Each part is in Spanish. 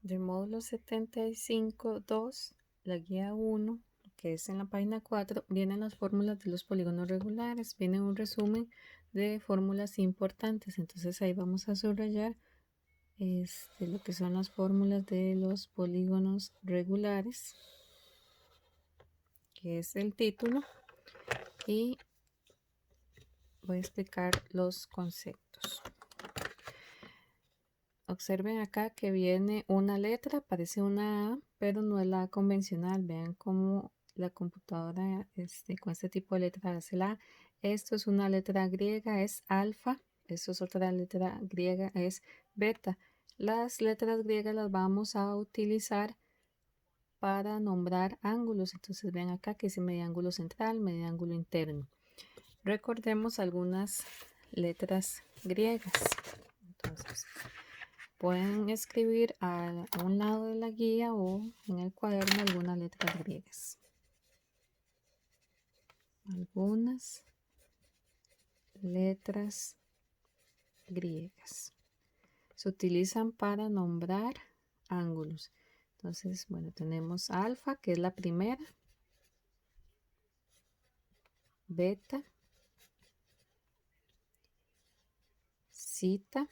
Del módulo 75.2, la guía 1, que es en la página 4, vienen las fórmulas de los polígonos regulares. Viene un resumen de fórmulas importantes. Entonces ahí vamos a subrayar lo que son las fórmulas de los polígonos regulares, que es el título, y voy a explicar los conceptos. Observen acá que viene una letra, parece una A, pero no es la A convencional. Vean cómo la computadora con este tipo de letra hace la A. Esto es una letra griega, es alfa. Esto es otra letra griega, es beta. Las letras griegas las vamos a utilizar para nombrar ángulos. Entonces ven acá que dice mediángulo central, mediángulo interno. Recordemos algunas letras griegas. Entonces pueden escribir a un lado de la guía o en el cuaderno algunas letras griegas. Algunas letras griegas se utilizan para nombrar ángulos. Entonces, bueno, tenemos alfa, que es la primera, beta, zeta,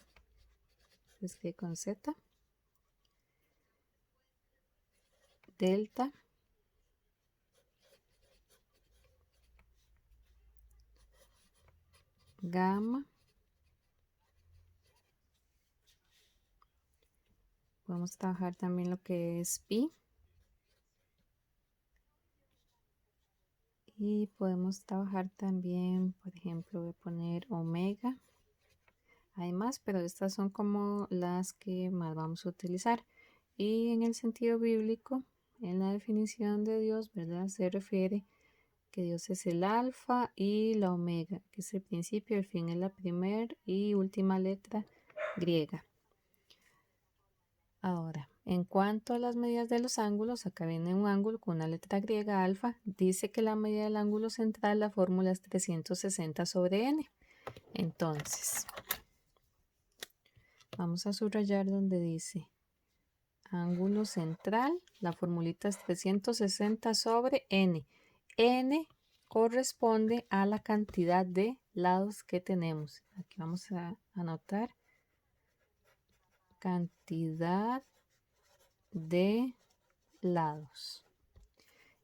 escribe con Z, delta, gamma, podemos trabajar también lo que es pi, y podemos trabajar también, por ejemplo, voy a poner omega. Hay más, pero estas son como las que más vamos a utilizar. Y en el sentido bíblico, en la definición de Dios, ¿verdad? Se refiere que Dios es el alfa y la omega, que es el principio, el fin es la primera y última letra griega. Ahora, en cuanto a las medidas de los ángulos, acá viene un ángulo con una letra griega alfa. Dice que la medida del ángulo central, la fórmula es 360 sobre n. Entonces, vamos a subrayar donde dice ángulo central, la formulita es 360 sobre n. N corresponde a la cantidad de lados que tenemos. Aquí vamos a anotar cantidad de lados.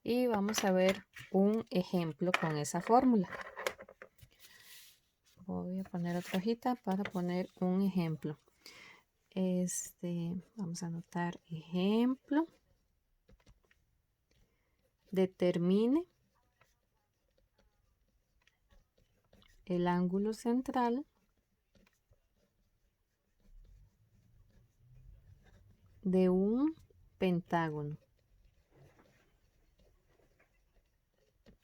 Y vamos a ver un ejemplo con esa fórmula. Voy a poner otra hojita para poner un ejemplo. Vamos a anotar ejemplo. Determine el ángulo central de un pentágono.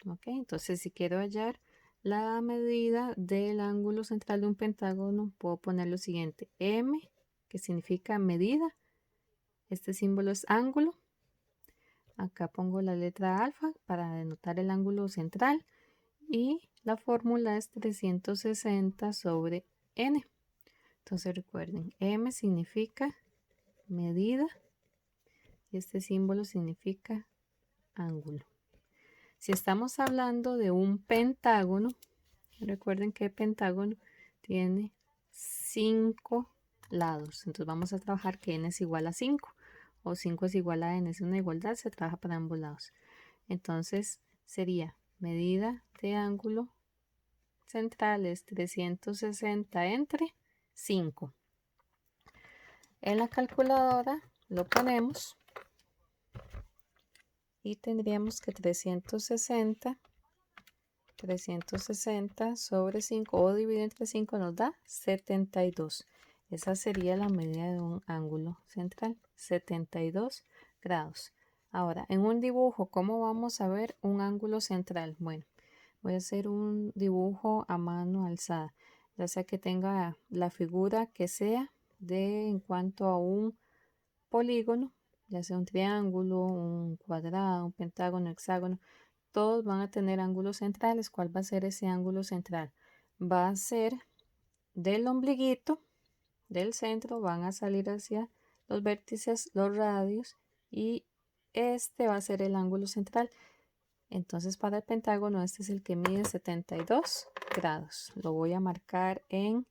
Ok, entonces si quiero hallar la medida del ángulo central de un pentágono, puedo poner lo siguiente: M, que significa medida. Este símbolo es ángulo. Acá pongo la letra alfa para denotar el ángulo central. Y la fórmula es 360 sobre n. Entonces recuerden, M significa medida y este símbolo significa ángulo. Si estamos hablando de un pentágono, recuerden que el pentágono tiene 5 lados. Entonces vamos a trabajar que n es igual a 5 o 5 es igual a n. Es una igualdad, se trabaja para ambos lados. Entonces sería medida de ángulo central es 360 entre 5. En la calculadora lo ponemos y tendríamos que 360 sobre 5 o dividir entre 5 nos da 72. Esa sería la medida de un ángulo central, 72 grados. Ahora, en un dibujo, ¿cómo vamos a ver un ángulo central? Bueno, voy a hacer un dibujo a mano alzada, ya sea que tenga la figura que sea en cuanto a un polígono, ya sea un triángulo, un cuadrado, un pentágono, hexágono. Todos van a tener ángulos centrales. ¿Cuál va a ser ese ángulo central? Va a ser del ombliguito, del centro, van a salir hacia los vértices, los radios y este va a ser el ángulo central. Entonces para el pentágono este es el que mide 72 grados. Lo voy a marcar en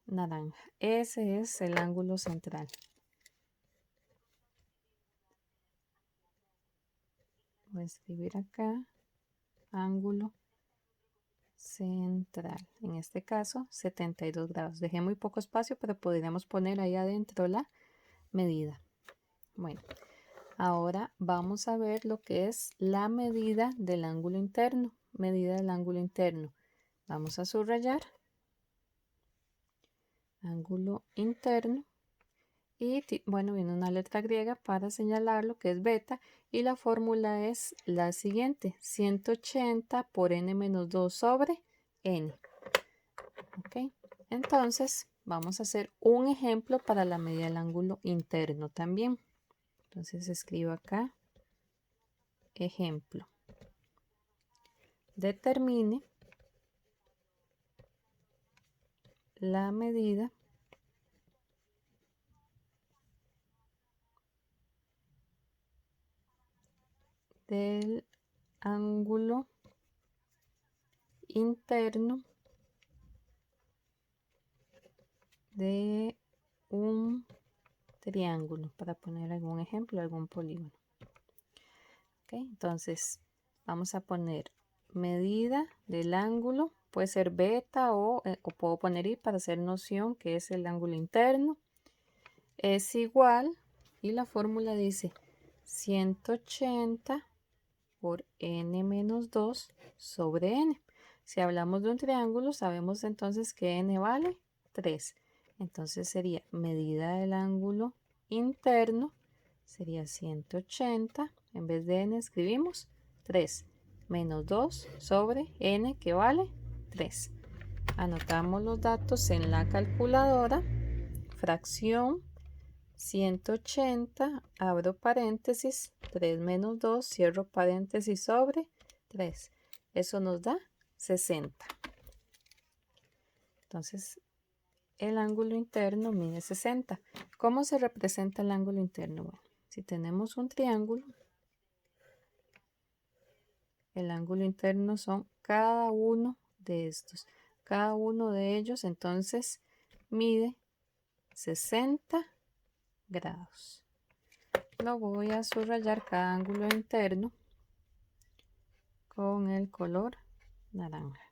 naranja. Ese es el ángulo central. Voy a escribir acá ángulo central. En este caso 72 grados. Dejé muy poco espacio, pero podríamos poner ahí adentro la medida. Bueno, ahora vamos a ver lo que es la medida del ángulo interno. Medida del ángulo interno. Vamos a subrayar ángulo interno y bueno, viene una letra griega para señalar lo que es beta y la fórmula es la siguiente: 180 por n-2 sobre n. Ok, entonces vamos a hacer un ejemplo para la medida del ángulo interno también. Entonces escribo acá ejemplo. Determine la medida del ángulo interno de un triángulo, para poner algún ejemplo, algún polígono. Ok, entonces vamos a poner medida del ángulo, puede ser beta o puedo poner i para hacer noción que es el ángulo interno, es igual, y la fórmula dice 180 por n-2 sobre n. Si hablamos de un triángulo, sabemos entonces que n vale 3. Entonces sería medida del ángulo interno, sería 180, en vez de n escribimos 3, menos 2 sobre n, que vale 3. Anotamos los datos en la calculadora, fracción 180, abro paréntesis, 3 menos 2, cierro paréntesis sobre 3. Eso nos da 60. Entonces, el ángulo interno mide 60. ¿Cómo se representa el ángulo interno? Bueno, si tenemos un triángulo, el ángulo interno son cada uno de estos. Cada uno de ellos, entonces, mide 60 grados. Lo voy a subrayar cada ángulo interno con el color naranja.